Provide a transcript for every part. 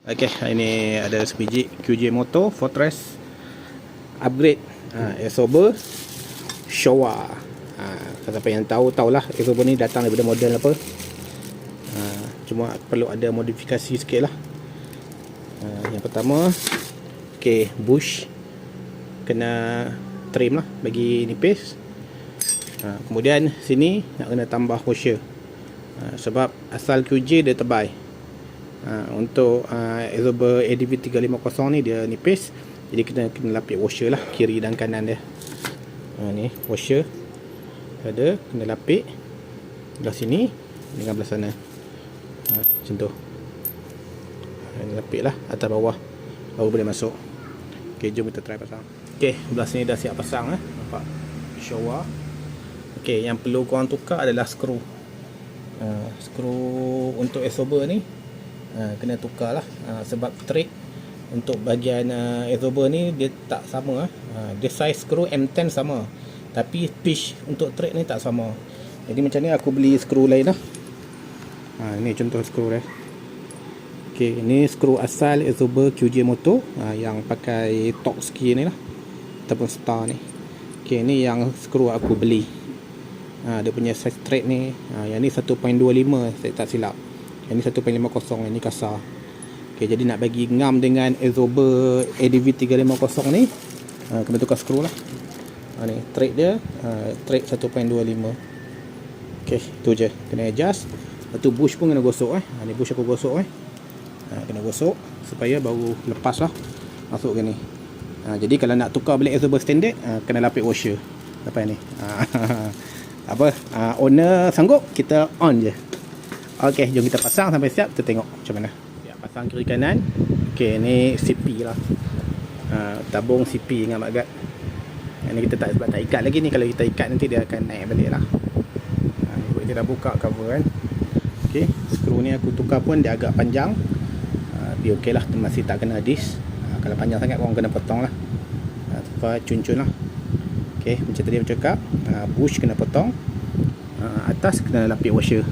Okay, ini ada sebiji QJ Moto Fortress upgrade Airsober Showa. Siapa yang tahulah Airsober ni datang daripada model apa. Cuma perlu ada modifikasi sikit lah. Yang pertama, okay, bush kena trim lah bagi nipis. Kemudian sini nak kena tambah washer, sebab asal QJ dia tebal. Untuk Airsober ADV 350 ni dia nipis, jadi kena lapik washer lah kiri dan kanan dia. Ni washer ada, kena lapik belah sini dengan belah sana. Macam tu. Kena lapik lah atas bawah, baru boleh masuk. Ok, jom kita try pasang. Ok, belah sini dah siap pasang lah. Nampak Showa. Ok, yang perlu korang tukar adalah skru. Skru untuk Airsober ni kena tukar lah, sebab thread untuk bahagian Airsober ni dia tak sama. Dia size skru M10 sama, tapi pitch untuk thread ni tak sama. Jadi macam ni aku beli skru lain lah. Ni contoh skru dia. Ok, ni skru asal Airsober QJ Moto, yang pakai Torx ni lah, ataupun Star ni. Ok, ni yang skru aku beli. Dia punya size thread ni, yang ni 1.25 saya tak silap. Yang ni 1.50, yang ni kasar. Ok, jadi nak bagi ngam dengan Airsober ADV 350 ni, kena tukar skru lah. Ni thread dia, thread 1.25. Ok, tu je, kena adjust. Lepas tu bush pun kena gosok. Ni bush aku gosok. Kena gosok supaya baru lepas lah masuk ke ni. Jadi kalau nak tukar balik Airsober standard, kena lapik washer lepas ni. Apa, owner sanggup, kita on je. Ok, jom kita pasang sampai siap, kita tengok macam mana. Ya, pasang kiri kanan. Ok, ni CP lah, tabung CP dengan magnet. Yang ni kita tak ikat lagi ni. Kalau kita ikat nanti dia akan naik balik lah. Kita dah buka cover kan. Ok, skru ni aku tukar pun dia agak panjang. Dia ok lah, masih tak kena disk. Kalau panjang sangat korang kena potong lah, tukar cun-cun lah. Ok, macam tadi aku cakap, bush kena potong, atas kena lapik washer.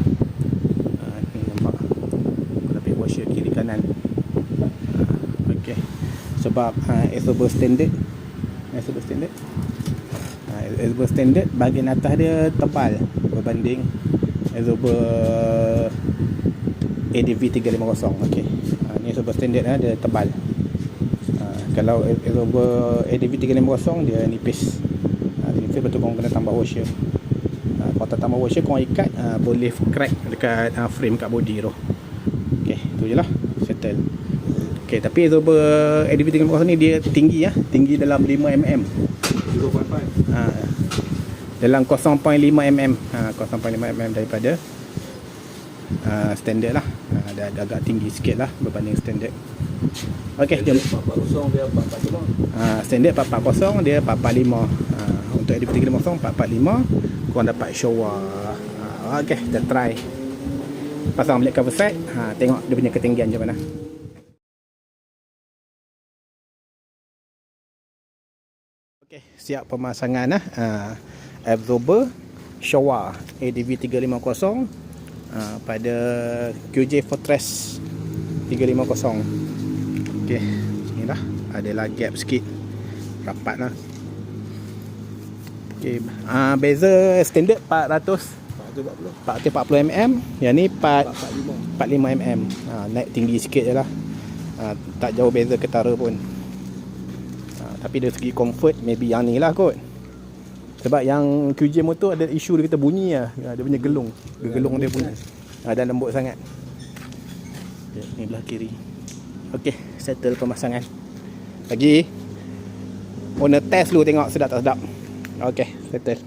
Ni nampak, kena lapik washer kiri kanan. Ok, sebab Airsober standard bahagian atas dia tebal berbanding Airsober ADV 350. Ok, ni Airsober standard dia tebal. Kalau Airsober ADV 350 dia nipis. Lepas tu korang kena tambah washer. Kalau tak tambah washer, korang ikat, boleh crack dekat frame kat body tu. Ok, tu je lah, settle. Ok, tapi Airsober ADV 350 ni dia tinggi tinggi dalam 5mm. 0.5 dalam 0.5 mm. 0.5 mm daripada standard lah. Dah agak tinggi sikit lah berbanding standard. Ok, jom. 440 dia 445. Standard 440, dia 445. Untuk ADV 350 445, korang dapat Showa. Ok, kita try pasang balik cover set. Tengok dia punya ketinggian macam mana. Ok, siap pemasangan lah. Airsober Showa ADV 350 pada QJ Fortress 350. Ok, inilah, adalah gap sikit, rapat lah. Ok, beza standard 440 mm, yang ni 445 mm. Naik tinggi sikit je lah, tak jauh beza ketara pun. Tapi dari segi comfort, maybe yang ni lah kot. Sebab yang QJ Moto ada isu dia kata bunyi lah. Dia punya gelung dia bunyi, dan lembut sangat. Okay, ni belah kiri. Ok, settle pemasangan. Lagi owner test dulu tengok sedap tak sedap. Ok, settle.